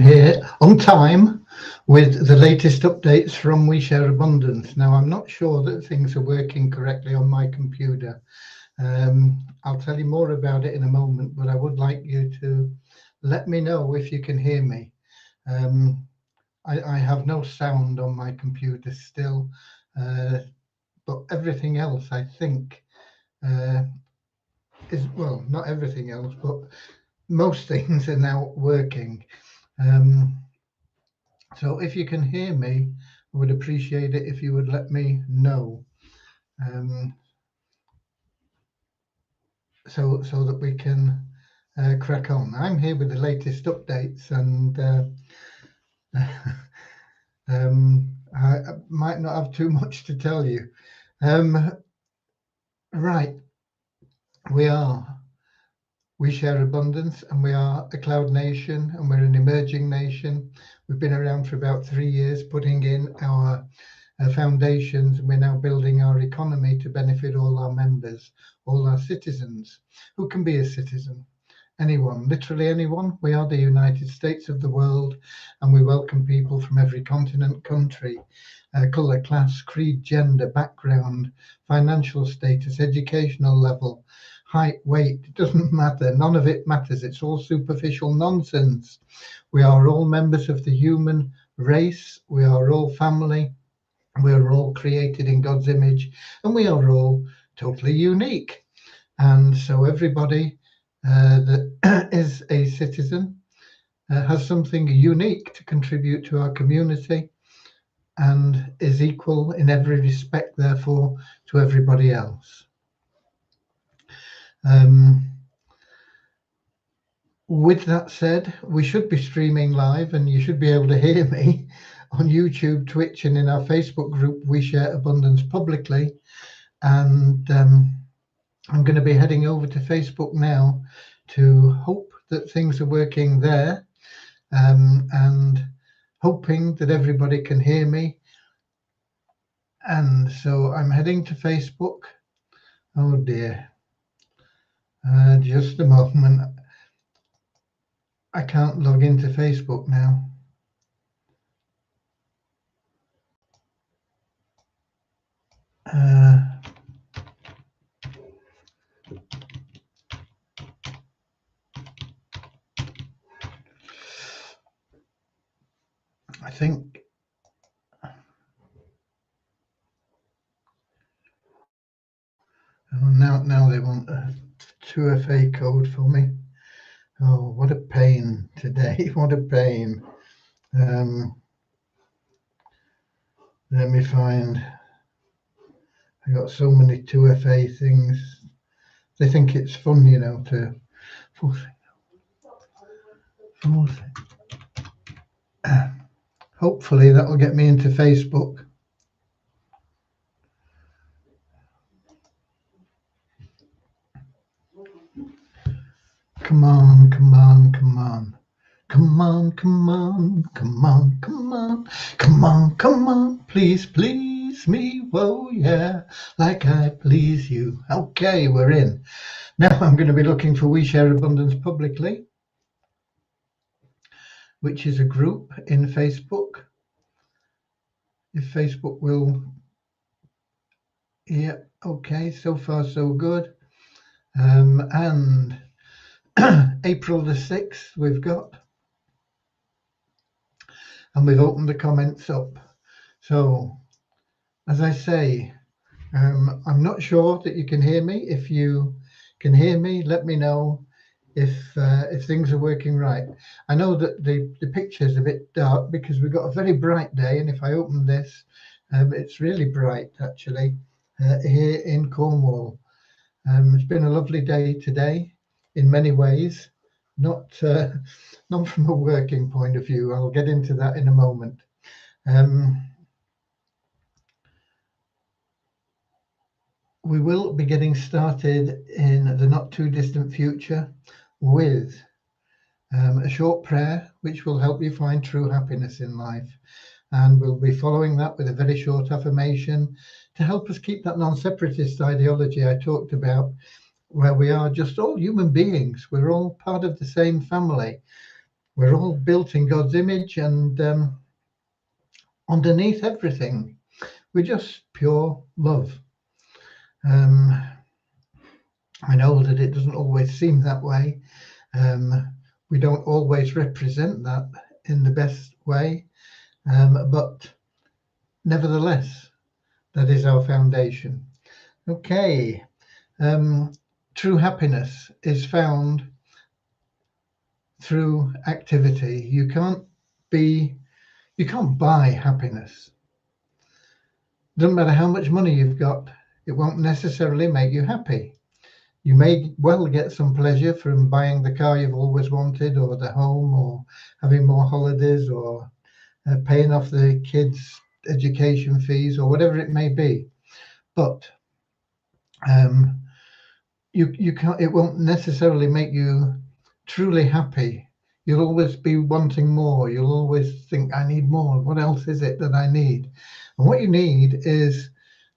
here on time with the latest updates from We Share Abundance. Now, I'm not sure that things are working correctly on my computer. I'll tell you more about it in a moment, but I would like you to let me know if you can hear me. I have no sound on my computer still, but everything else, I think, is, well, not everything else, but most things are now working. So if you can hear me, I would appreciate it if you would let me know, so that we can crack on. I'm here with the latest updates, and I might not have too much to tell you. Right, we share abundance, and we are a cloud nation, and we're an emerging nation. We've been around for about 3 years, putting in our foundations, and we're now building our economy to benefit all our members, all our citizens. Who can be a citizen? Anyone, literally anyone. We are the United States of the world, and we welcome people from every continent, country, colour, class, creed, gender, background, financial status, educational level, height, weight. It doesn't matter. None of it matters. It's all superficial nonsense. We are all members of the human race. We are all family. We are all created in God's image, and we are all totally unique. And so everybody that is a citizen has something unique to contribute to our community, and is equal in every respect, therefore, to everybody else. With that said, we should be streaming live, and you should be able to hear me on YouTube, Twitch, and in our Facebook group, We Share Abundance Publicly. And I'm going to be heading over to Facebook now to hope that things are working there, and hoping that everybody can hear me. And so I'm heading to Facebook. Oh dear. Just a moment. I can't log into Facebook now. I think now they want a 2FA code for me. Oh, what a pain today. What a pain. Let me find. I got so many 2FA things. They think it's fun, you know, to hopefully that will get me into Facebook. Come on, come on, come on. Come on, come on, come on, come on, come on, come on. Please, please me, whoa, yeah, like I please you. Okay, we're in. Now I'm going to be looking for We Share Abundance Publicly, which is a group in Facebook. If Facebook will, yeah, okay, so far so good. And April the 6th we've got, and we've opened the comments up. So as I say, I'm not sure that you can hear me. If you can hear me, let me know if things are working right. I know that the picture's a bit dark because we've got a very bright day, and if I open this, it's really bright actually here in Cornwall. It's been a lovely day today in many ways, not from a working point of view. I'll get into that in a moment. We will be getting started in the not too distant future with a short prayer which will help you find true happiness in life, and we'll be following that with a very short affirmation to help us keep that non-separatist ideology I talked about, where we are just all human beings. We're all part of the same family, We're all built in God's image, and underneath everything, we're just pure love. I know that it doesn't always seem that way. We don't always represent that in the best way, but nevertheless, that is our foundation. Okay. True happiness is found through activity. You can't buy happiness. Doesn't matter how much money you've got, it won't necessarily make you happy. You may well get some pleasure from buying the car you've always wanted, or the home, or having more holidays, or paying off the kids' education fees, or whatever it may be. But you can't. It won't necessarily make you truly happy. You'll always be wanting more. You'll always think, I need more. What else is it that I need? And what you need is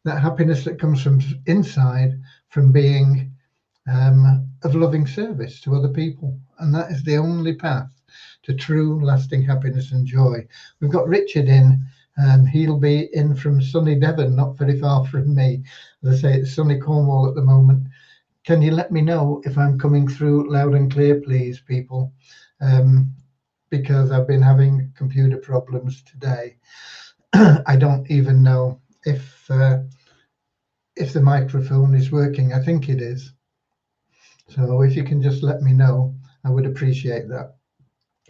that happiness that comes from inside, from being of loving service to other people. And that is the only path to true lasting happiness and joy. We've got Richard in. He'll be in from sunny Devon, not very far from me. As I say, it's sunny Cornwall at the moment. Can you let me know if I'm coming through loud and clear, please, people? Because I've been having computer problems today. I don't even know if the microphone is working. I think it is. So if you can just let me know, I would appreciate that.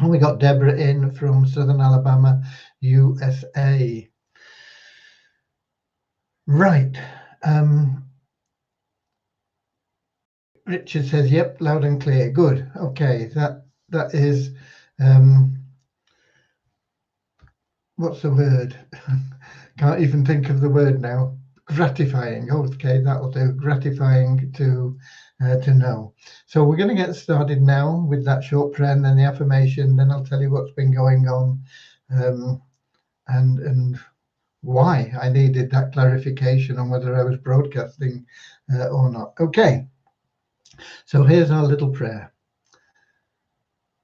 And we got Deborah in from Southern Alabama, USA. Right. Richard says, yep, loud and clear. Good. Okay, that is what's the word? Can't even think of the word now. Gratifying. Okay, that'll do. Gratifying to know. So we're going to get started now with that short prayer and then the affirmation. Then I'll tell you what's been going on and why I needed that clarification on whether I was broadcasting or not. Okay. So here's our little prayer.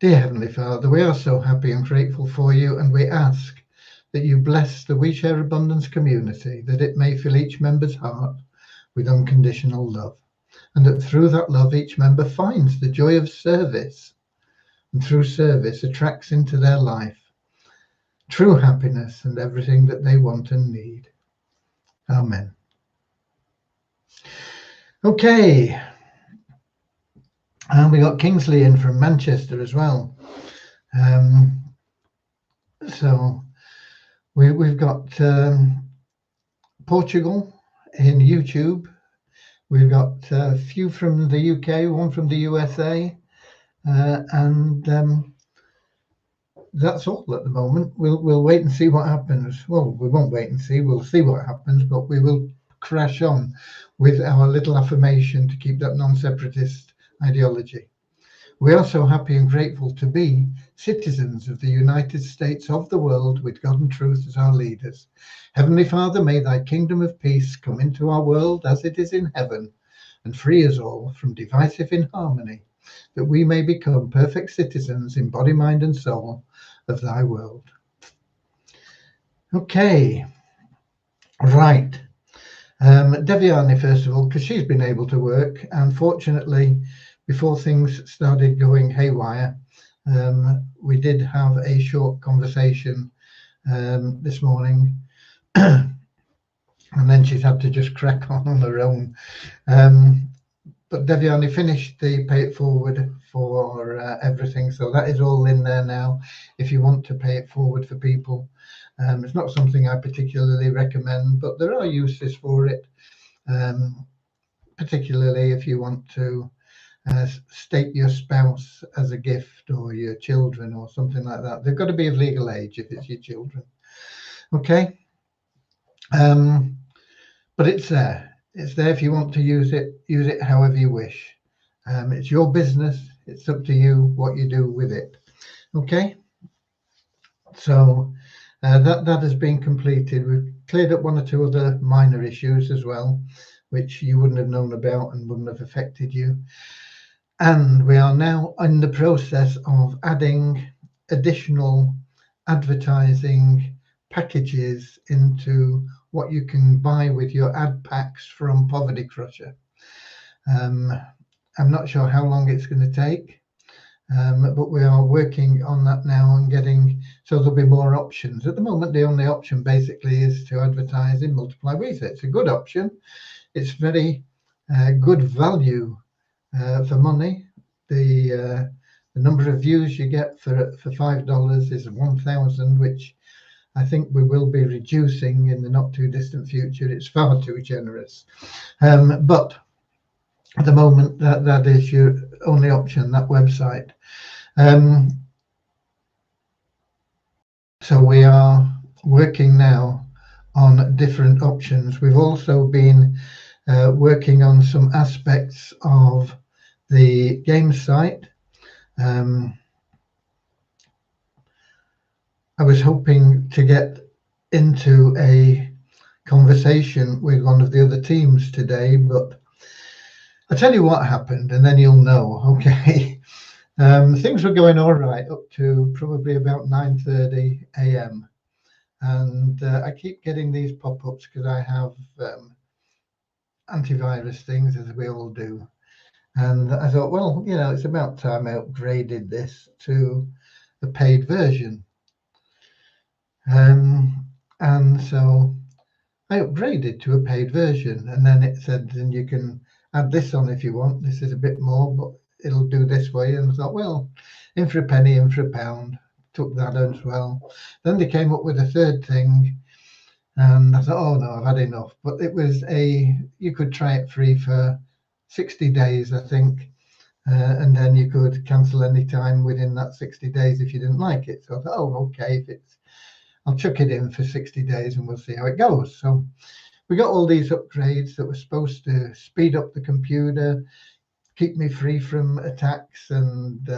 Dear Heavenly Father, we are so happy and grateful for you, and we ask that you bless the We Share Abundance community, that it may fill each member's heart with unconditional love, and that through that love each member finds the joy of service, and through service attracts into their life true happiness and everything that they want and need. Amen. Okay. And we got Kingsley in from Manchester as well. So we've got Portugal in YouTube. We've got a few from the UK, one from the USA, and that's all at the moment. We'll wait and see what happens. Well, we won't wait and see. We'll see what happens, but we will crash on with our little affirmation to keep that non-separatist ideology. We are so happy and grateful to be citizens of the United States of the world, with God and truth as our leaders. Heavenly Father, may thy kingdom of peace come into our world as it is in heaven, and free us all from divisive inharmony, that we may become perfect citizens in body, mind, and soul of thy world. Okay, right. Deviani, first of all, because she's been able to work, and fortunately, before things started going haywire, we did have a short conversation this morning, and then she's had to just crack on her own. But Deviani finished the pay it forward for everything, so that is all in there now. If you want to pay it forward for people, it's not something I particularly recommend, but there are uses for it, particularly if you want to state your spouse as a gift, or your children, or something like that. They've got to be of legal age if it's your children. Okay. But it's there. It's there if you want to use it however you wish. It's your business. It's up to you what you do with it. Okay. So that has been completed. We've cleared up one or two other minor issues as well, which you wouldn't have known about and wouldn't have affected you. And we are now in the process of adding additional advertising packages into what you can buy with your ad packs from Poverty Crusher. I'm not sure how long it's going to take, but we are working on that now and getting, so there'll be more options. At the moment, the only option basically is to advertise in Multiply Weezer. It's a good option. It's very good value for money. The number of views you get for $5 is 1,000, which I think we will be reducing in the not too distant future. It's far too generous. But at the moment, that is your only option, that website. So we are working now on different options. We've also been working on some aspects of the game site. I was hoping to get into a conversation with one of the other teams today, but I'll tell you what happened and then you'll know. Okay. Things were going all right up to probably about 9:30 a.m. And I keep getting these pop-ups because I have antivirus things, as we all do. And I thought, well, you know, it's about time I upgraded this to a paid version. And so I upgraded to a paid version, and then it said, and you can add this on if you want. This is a bit more, but it'll do this way. And I thought, well, in for a penny, in for a pound. Took that as well. Then they came up with a third thing, and I thought, oh no, I've had enough. But it was you could try it free for 60 days, I think. And then you could cancel any time within that 60 days if you didn't like it. So I thought, oh, okay, I'll chuck it in for 60 days and we'll see how it goes. So we got all these upgrades that were supposed to speed up the computer, keep me free from attacks and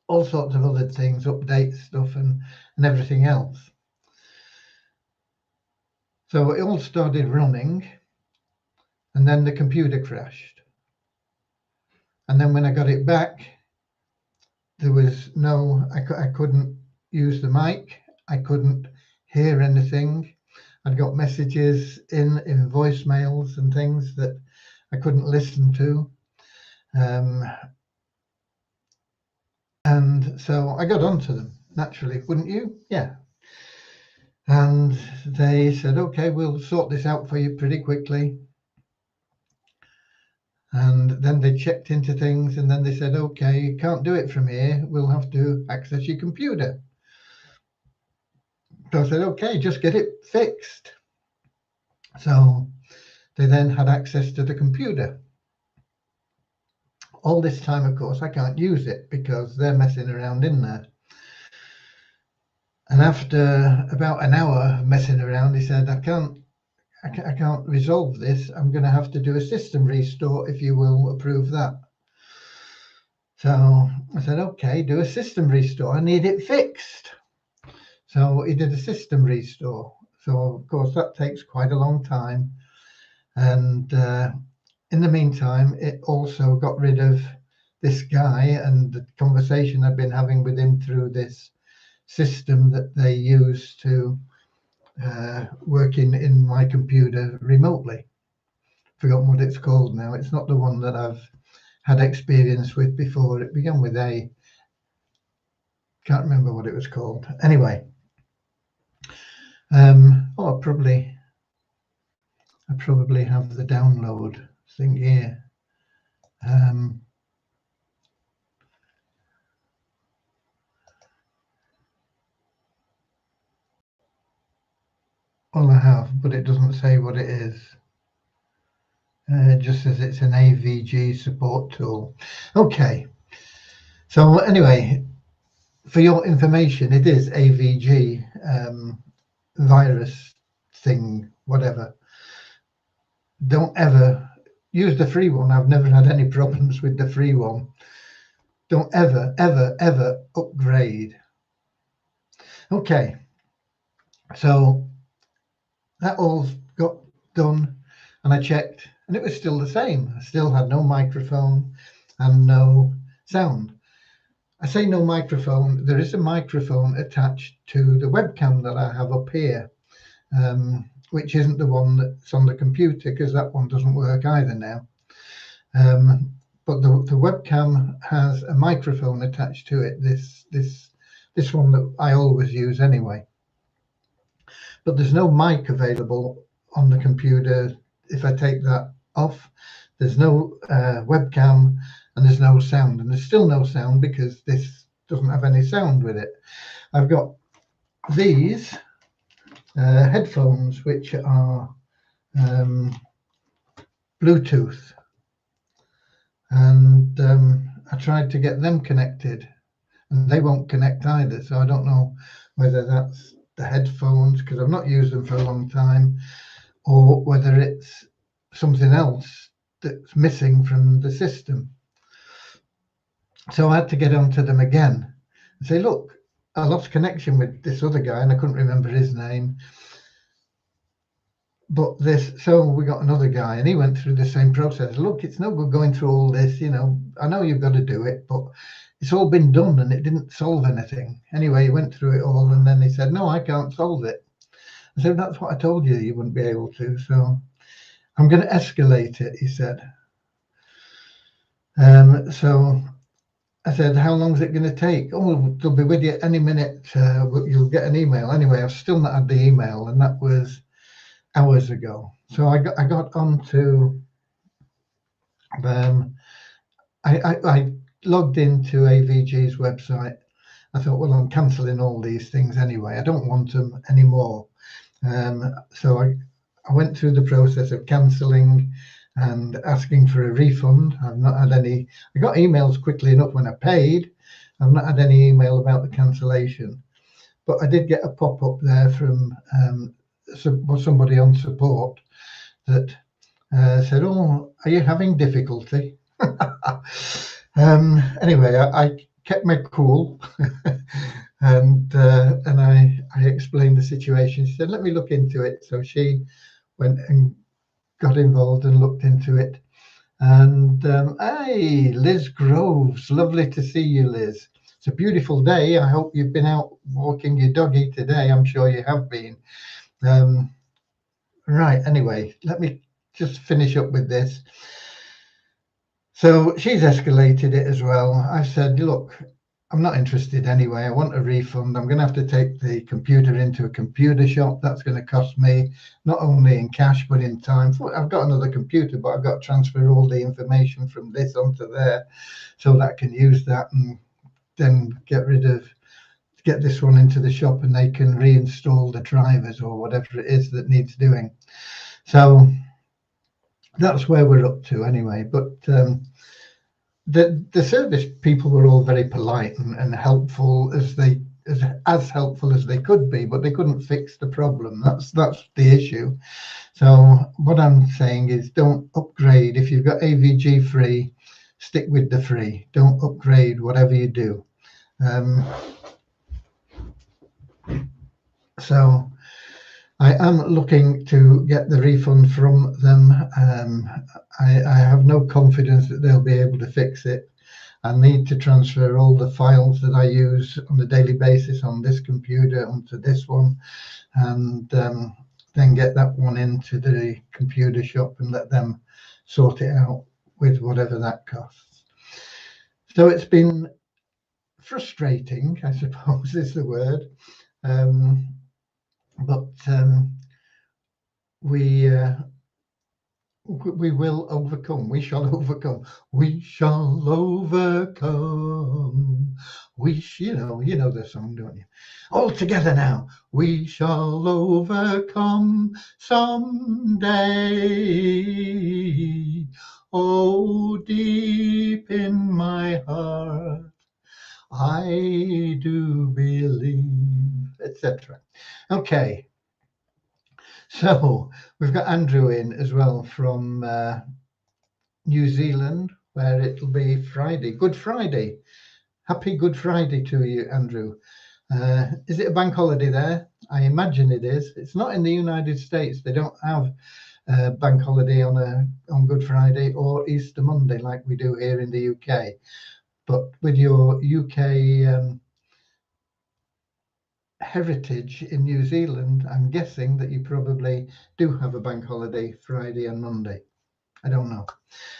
all sorts of other things, update stuff and everything else. So it all started running, and then the computer crashed. And then when I got it back, there was I couldn't use the mic. I couldn't hear anything. I'd got messages in voicemails and things that I couldn't listen to. And so I got onto them, naturally, wouldn't you? Yeah. And they said, okay, we'll sort this out for you pretty quickly. And then they checked into things, and then they said, okay, you can't do it from here. We'll have to access your computer. So I said, okay, just get it fixed. So they then had access to the computer. All this time, of course, I can't use it because they're messing around in there. And after about an hour messing around, he said, I can't resolve this. I'm going to have to do a system restore if you will approve that. So I said, okay, do a system restore. I need it fixed. So he did a system restore. So of course that takes quite a long time. And in the meantime, it also got rid of this guy and the conversation I've been having with him through this system that they use to work in my computer remotely. Forgotten what it's called now. It's not the one that I've had experience with before. It began with A. Can't remember what it was called. Anyway, I probably have the download thing here. Well, I have, but it doesn't say what it is. It just says it's an AVG support tool. Okay. So anyway, for your information, it is AVG virus thing, whatever. Don't ever use the free one. I've never had any problems with the free one. Don't ever, ever, ever upgrade. Okay. So that all got done, and I checked, and it was still the same. I still had no microphone and no sound. I say no microphone. There is a microphone attached to the webcam that I have up here, which isn't the one that's on the computer, because that one doesn't work either now. But the webcam has a microphone attached to it. This one that I always use anyway. But there's no mic available on the computer. If I take that off, there's no webcam and there's no sound. And there's still no sound because this doesn't have any sound with it. I've got these headphones, which are Bluetooth. And I tried to get them connected and they won't connect either. So I don't know whether that's the headphones, because I've not used them for a long time, or whether it's something else that's missing from the system. So I had to get onto them again and say, look, I lost connection with this other guy and I couldn't remember his name. But so we got another guy and he went through the same process. Look, it's no good going through all this, I know you've got to do it, but it's all been done and it didn't solve anything. Anyway, he went through it all and then he said, no, I can't solve it. I said, that's what I told you, you wouldn't be able to. So I'm going to escalate it, he said. So I said, how long is it going to take? Oh, they'll be with you any minute. You'll get an email. Anyway, I've still not had the email, and that was hours ago. So I got onto I logged into AVG's website. I thought, well, I'm cancelling all these things anyway. I don't want them anymore. So I went through the process of cancelling and asking for a refund. I've not had any. I got emails quickly enough when I paid. I've not had any email about the cancellation, but I did get a pop-up there from somebody on support that said, oh, are you having difficulty? Anyway, I kept my cool and I explained the situation. She said, let me look into it. So she went and got involved and looked into it. And hey, Liz Groves, lovely to see you, Liz. It's a beautiful day. I hope you've been out walking your doggy today. I'm sure you have been. Right, anyway, let me just finish up with this. So she's escalated it as well. I said, look, I'm not interested anyway. I want a refund. I'm going to have to take the computer into a computer shop. That's going to cost me not only in cash, but in time. I've got another computer, but I've got to transfer all the information from this onto there so that I can use that and then get this one into the shop and they can reinstall the drivers or whatever it is that needs doing. So that's where we're up to anyway. But the service people were all very polite and helpful as helpful as they could be, but they couldn't fix the problem. That's the issue. So what I'm saying is, don't upgrade. If you've got AVG free, stick with the free. Don't upgrade whatever you do. So I am looking to get the refund from them. I have no confidence that they'll be able to fix it. I need to transfer all the files that I use on a daily basis on this computer onto this one, and then get that one into the computer shop and let them sort it out with whatever that costs. So it's been frustrating, I suppose is the word. But we will overcome. We shall overcome. We shall overcome. You know the song, don't you? All together now. We shall overcome someday. Oh, deep in my heart, I do believe, etc. Okay. So we've got Andrew in as well from New Zealand, where it'll be Friday. Good Friday. Happy Good Friday to you, Andrew. Is it a bank holiday there? I imagine it is. It's not in the United States. They don't have a bank holiday on Good Friday or Easter Monday like we do here in the UK. but with your UK heritage in New Zealand, I'm guessing that you probably do have a bank holiday Friday and Monday. I don't know.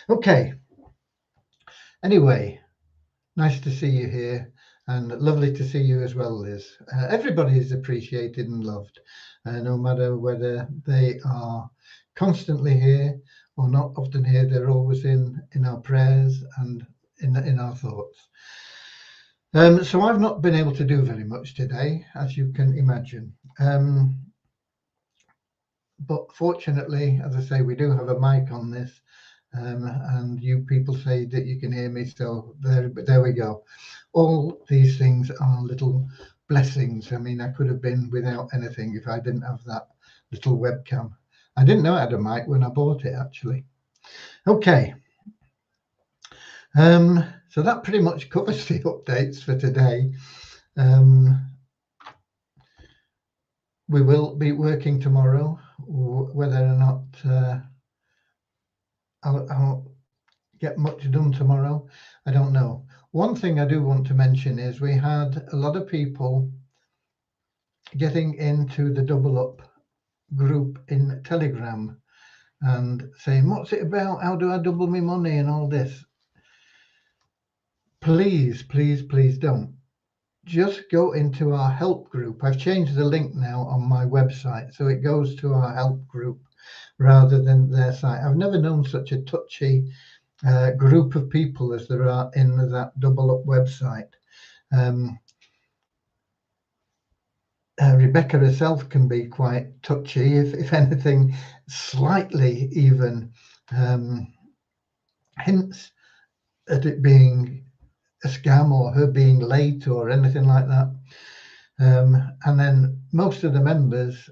Okay. Anyway, nice to see you here, and lovely to see you as well, Liz. Everybody is appreciated and loved, no matter whether they are constantly here or not often here. They're always in our prayers and in our thoughts. So I've not been able to do very much today, as you can imagine. But fortunately, as I say, we do have a mic on this, and you people say that you can hear me, so there we go. All these things are little blessings. I mean, I could have been without anything if I didn't have that little webcam. I didn't know I had a mic when I bought it, actually. Okay. So that pretty much covers the updates for today. We will be working tomorrow. Whether or not I'll get much done tomorrow, I don't know. One thing I do want to mention is we had a lot of people getting into the Double Up group in Telegram and saying, what's it about? How do I double my money and all this? Please, please, please don't. Just go into our help group. I've changed the link now on my website, so it goes to our help group rather than their site. I've never known such a touchy group of people as there are in that Double Up website. Rebecca herself can be quite touchy, if anything, slightly even hints at it being a scam or her being late or anything like that. And then most of the members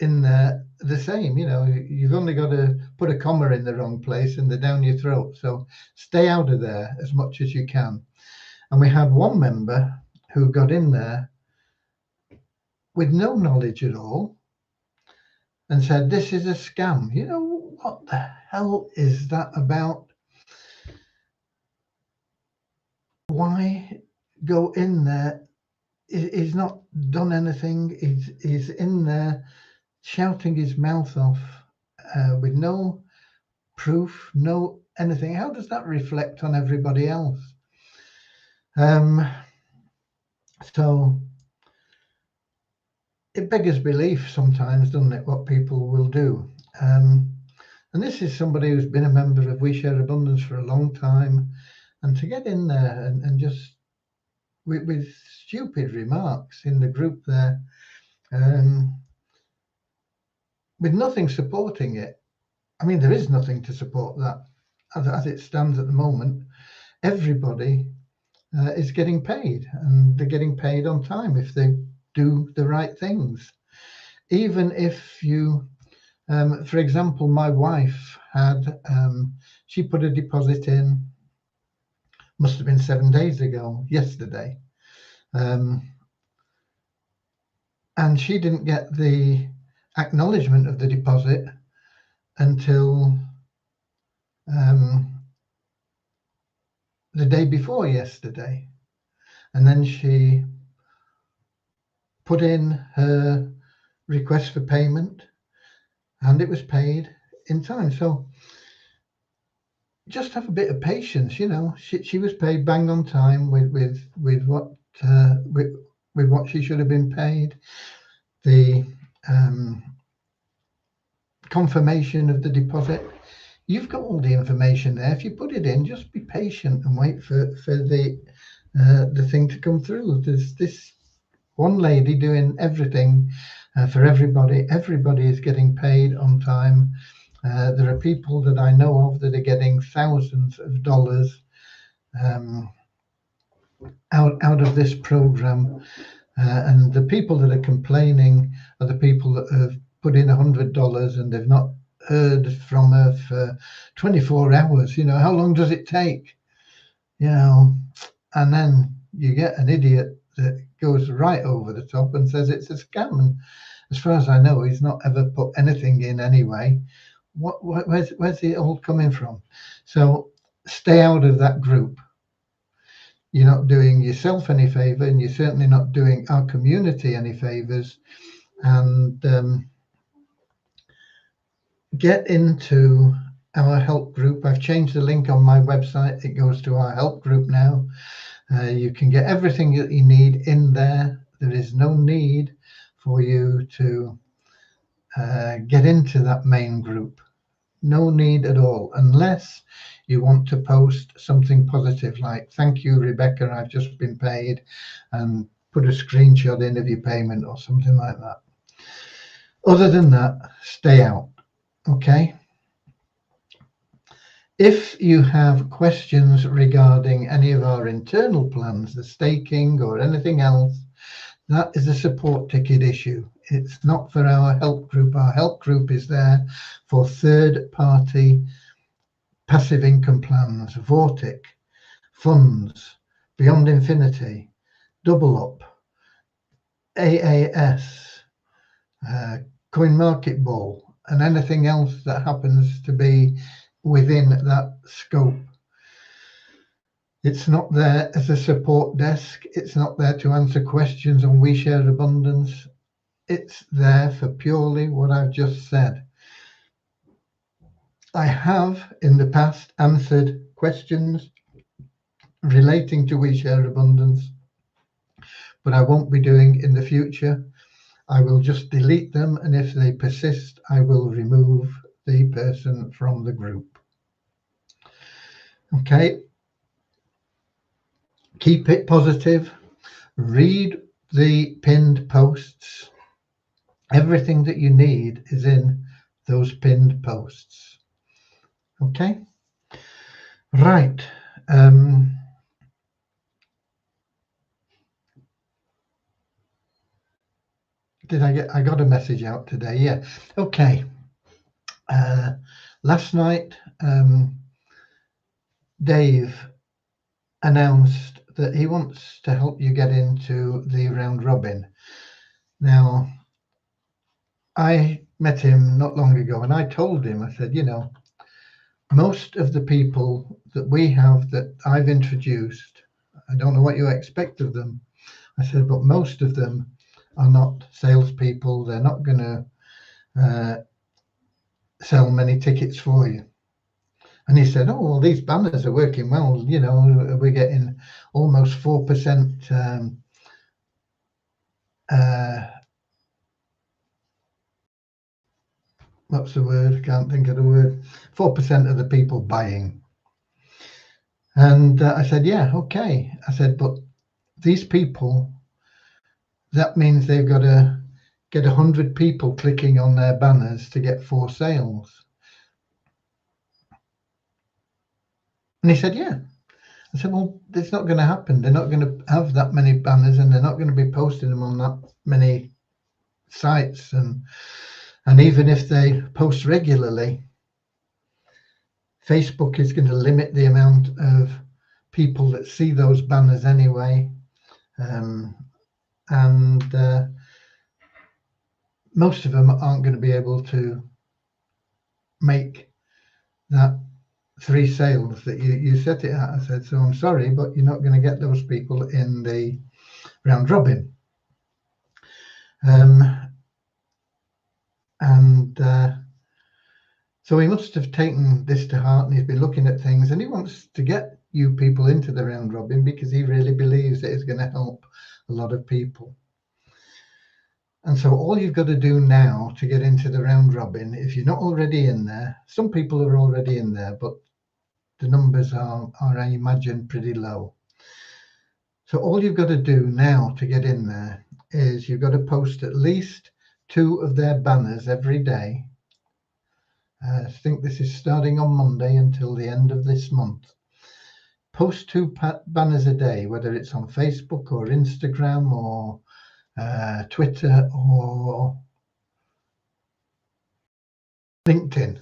in there the same, you've only got to put a comma in the wrong place and they're down your throat. So stay out of there as much as you can. And we had one member who got in there with no knowledge at all and said, this is a scam. What the hell is that about? Why go in there? He's not done anything. He's in there shouting his mouth off with no proof, no anything. How does that reflect on everybody else? So it beggars belief sometimes, doesn't it, what people will do? And this is somebody who's been a member of We Share Abundance for a long time, and to get in there and just with stupid remarks in the group there, with nothing supporting it. I mean, there is nothing to support that as it stands at the moment. Everybody is getting paid, and they're getting paid on time if they do the right things. Even if you, for example, my wife had, she put a deposit in, must have been 7 days ago, yesterday. And she didn't get the acknowledgement of the deposit until the day before yesterday. And then she put in her request for payment and it was paid in time. So just have a bit of patience, she was paid bang on time with what she should have been paid. The confirmation of the deposit, you've got all the information there. If you put it in, just be patient and wait for the thing to come through. There's this one lady doing everything for everybody. Everybody is getting paid on time. There are people that I know of that are getting thousands of dollars out of this program. And the people that are complaining are the people that have put in $100 and they've not heard from her for 24 hours. How long does it take? And then you get an idiot that goes right over the top and says it's a scam. And as far as I know, he's not ever put anything in anyway. Where's it all coming from? So stay out of that group. you're not doing yourself any favor, and you're certainly not doing our community any favors. And get into our help group. I've changed the link on my website. It goes to our help group now. You can get everything that you need in there. There is no need for you to get into that main group. No need at all, unless you want to post something positive like, thank you, Rebecca, I've just been paid, and put a screenshot in of your payment or something like that. Other than that, stay out. Okay. If you have questions regarding any of our internal plans, the staking or anything else, that is a support ticket issue. It's not for our help group. Our help group is there for third-party passive income plans, Vortic, funds, Beyond Infinity, Double Up, AAS, CoinMarketBall, and anything else that happens to be within that scope. It's not there as a support desk. It's not there to answer questions on We Share Abundance. It's there for purely what I've just said. I have in the past answered questions relating to We Share Abundance, but I won't be doing in the future. I will just delete them, and if they persist, I will remove the person from the group. Okay. Keep it positive. Read the pinned posts. Everything that you need is in those pinned posts. Okay. Right. I got a message out today. Yeah. Okay. Last night, Dave announced that he wants to help you get into the round robin. Now, I met him not long ago, and I told him, I said, you know, most of the people that we have that I've introduced, I don't know what you expect of them. I said, but most of them are not salespeople. They're not going to sell many tickets for you. And he said, oh, well, these banners are working well. You know, we're getting almost 4%. What's the word? I can't think of the word. 4% of the people buying. And I said, yeah, okay. I said, but these people, that means they've got to get 100 people clicking on their banners to get 4 sales. And he said, yeah. I said, well, it's not going to happen. They're not going to have that many banners, and they're not going to be posting them on that many sites. And even if they post regularly, Facebook is going to limit the amount of people that see those banners anyway. Most of them aren't going to be able to make that 3 sales that you set it at. I said, so I'm sorry, but you're not going to get those people in the round robin. So he must have taken this to heart, and he's been looking at things, and he wants to get you people into the round robin because he really believes that it's going to help a lot of people. And so all you've got to do now to get into the round robin, if you're not already in there, some people are already in there, but the numbers are I imagine, pretty low. So all you've got to do now to get in there is you've got to post at least 2 of their banners every day. I think this is starting on Monday until the end of this month. Post 2 banners a day, whether it's on Facebook or Instagram or Twitter or LinkedIn.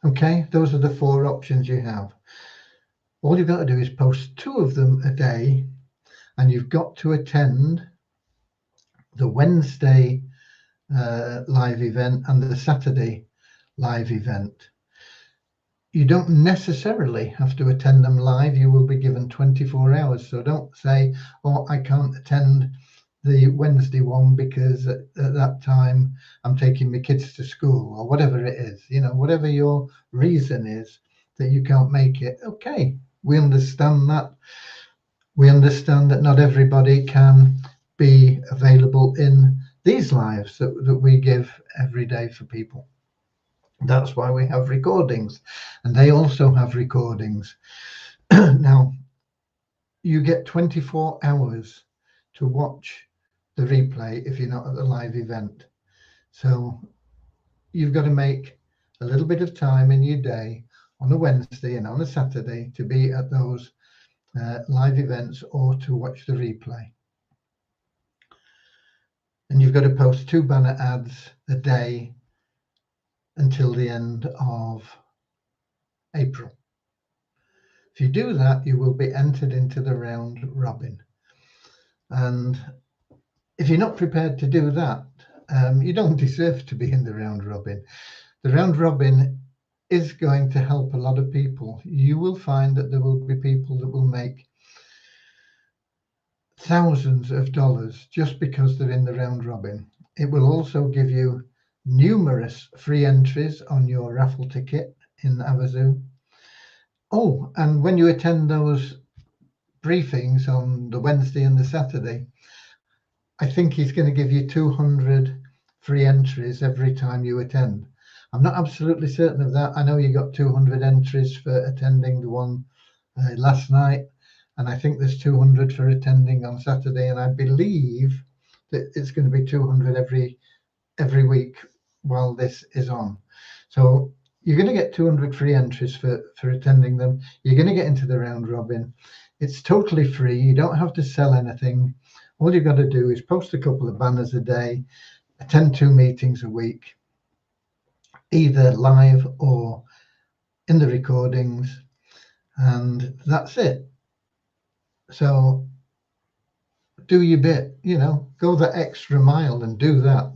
Okay, those are the 4 options you have. All you've got to do is post 2 of them a day, and you've got to attend the Wednesday live event and the Saturday live event. You don't necessarily have to attend them live. You will be given 24 hours. So don't say, oh, I can't attend the Wednesday one because at that time I'm taking my kids to school, or whatever it is. You know, whatever your reason is that you can't make it. Okay, we understand that. We understand that not everybody can be available in these lives that we give every day for people. That's why we have recordings, and they also have recordings. Now, you get 24 hours to watch the replay if you're not at the live event. So you've got to make a little bit of time in your day on a Wednesday and on a Saturday to be at those live events or to watch the replay. And you've got to post 2 banner ads a day until the end of April. If you do that, you will be entered into the round robin. And if you're not prepared to do that, you don't deserve to be in the round robin. The round robin is going to help a lot of people. You will find that there will be people that will make thousands of dollars just because they're in the round robin. It will also give you numerous free entries on your raffle ticket in Avazu. Oh, and when you attend those briefings on the Wednesday and the Saturday, I think he's going to give you 200 free entries every time you attend. I'm not absolutely certain of that. I know you got 200 entries for attending the one last night, and I think there's 200 for attending on Saturday, and I believe that it's going to be 200 every week while this is on. So you're going to get 200 free entries for attending them. You're going to get into the round robin. It's totally free. You don't have to sell anything. All you've got to do is post a couple of banners a day, attend 2 meetings a week, either live or in the recordings, and that's it. So do your bit, go the extra mile and do that.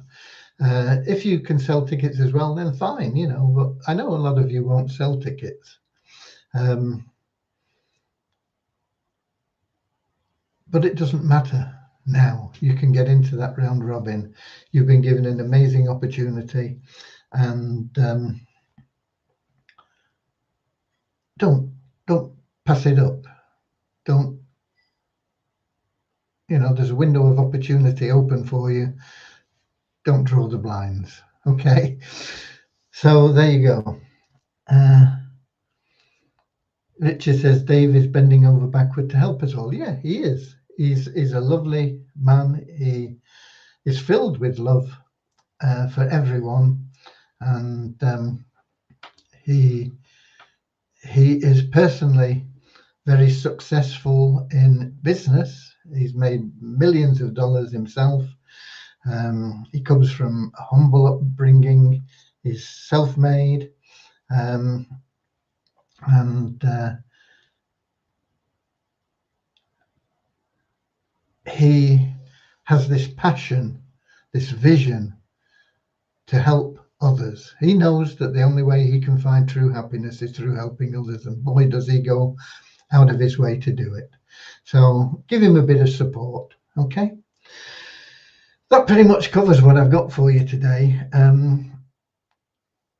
If you can sell tickets as well, then fine, but I know a lot of you won't sell tickets. But it doesn't matter now. You can get into that round robin. You've been given an amazing opportunity, and don't pass it up. Don't, there's a window of opportunity open for you. Don't draw the blinds. Okay. So there you go. Richard says Dave is bending over backward to help us all. Yeah, he is. He's a lovely man. He is filled with love for everyone, and he is personally very successful in business. He's made millions of dollars himself. He comes from a humble upbringing. He's self-made, and he has this passion, this vision to help others. He knows that the only way he can find true happiness is through helping others, and boy, does he go out of his way to do it. So give him a bit of support. Okay, that pretty much covers what I've got for you today.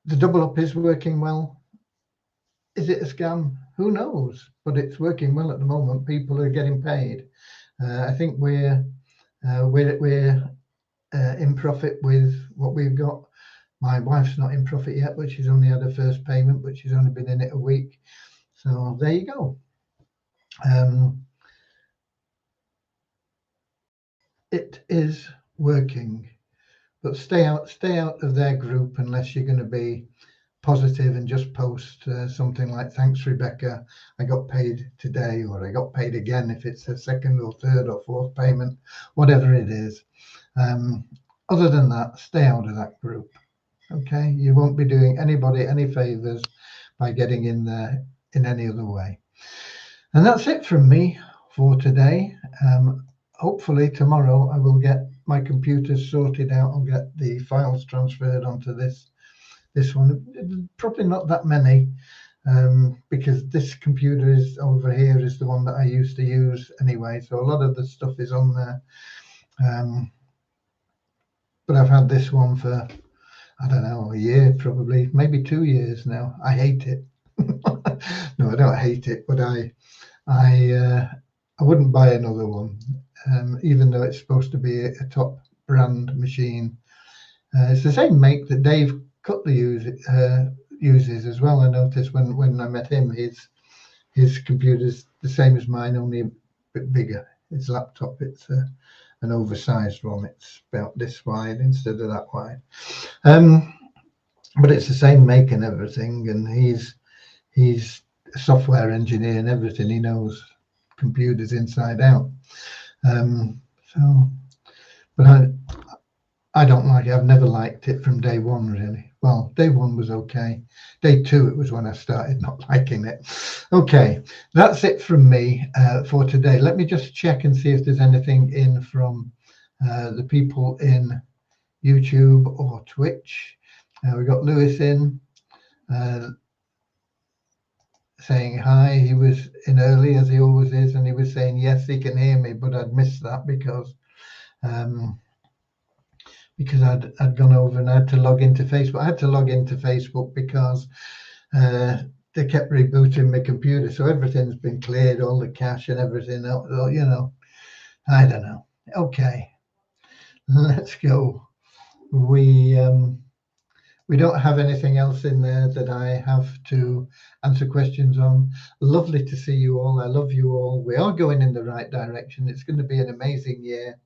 The double up is working well. Is it a scam? Who knows? But it's working well at the moment. People are getting paid. I think we're in profit with what we've got. My wife's not in profit yet, but she's only had her first payment, but she's only been in it a week. So there you go. It is working, but stay out of their group unless you're going to be positive and just post something like, thanks Rebecca, I got paid today, or I got paid again if it's a second or third or fourth payment, whatever it is. Other than that, stay out of that group. Okay, you won't be doing anybody any favors by getting in there in any other way. And that's it from me for today. Hopefully tomorrow I will get my computers sorted out and get the files transferred onto this one. Probably not that many. because this computer is over here is the one that I used to use anyway. So a lot of the stuff is on there. But I've had this one for, I don't know, a year, probably, maybe 2 years now. I hate it. No, I don't hate it, but I wouldn't buy another one, even though it's supposed to be a top brand machine. It's the same make that Dave Cutler uses as well. I noticed when I met him, his computer's the same as mine, only a bit bigger. His laptop, it's an oversized one. It's about this wide instead of that wide. But it's the same make and everything, and he's a software engineer and everything. He knows computers inside out. But I don't like it. I've never liked it from day one, really. Well, day one was okay. Day two, it was when I started not liking it. Okay, that's it from me for today. Let me just check and see if there's anything in from the people in YouTube or Twitch. We got Lewis in saying hi. He was in early, as he always is, and he was saying yes, he can hear me, but I'd missed that because I'd gone over and I had to log into Facebook. I had to log into Facebook because they kept rebooting my computer, so everything's been cleared, all the cache and everything. You know, I don't know. Okay, let's go. We don't have anything else in there that I have to answer questions on. Lovely to see you all. I love you all. We are going in the right direction. It's going to be an amazing year.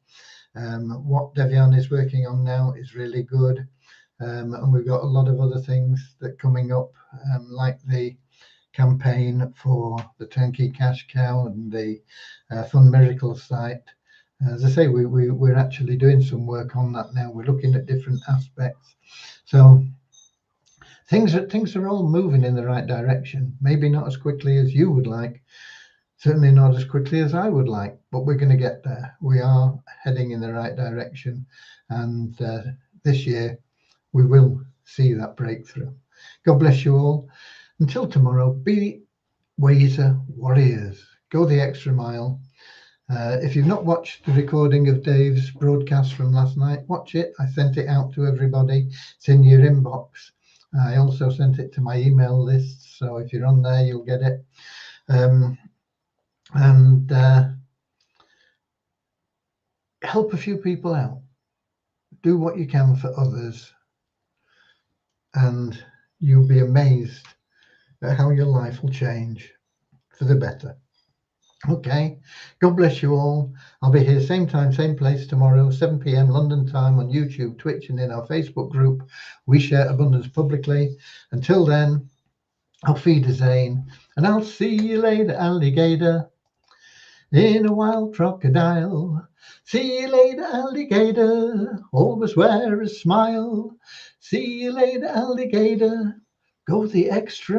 What Devian is working on now is really good. And we've got a lot of other things that are coming up, like the campaign for the Turnkey Cash Cow and the Fun Miracle site. As I say, we're actually doing some work on that now. We're looking at different aspects. So things are all moving in the right direction. Maybe not as quickly as you would like, certainly not as quickly as I would like, but we're going to get there. We are heading in the right direction, and this year we will see that breakthrough. God bless you all. Until tomorrow, be Wazer warriors. Go the extra mile. If you've not watched the recording of Dave's broadcast from last night, watch it. I sent it out to everybody. It's in your inbox. I also sent it to my email list, so if you're on there, you'll get it. And help a few people out. Do what you can for others, and you'll be amazed at how your life will change for the better. Okay, God bless you all. I'll be here same time, same place tomorrow, 7 p.m. London time on YouTube, Twitch, and in our Facebook group. We share abundance publicly. Until then, Auf Wiedersehen, and I'll see you later, alligator, in a wild crocodile. See you later, alligator, always wear a smile. See you later, alligator, go the extra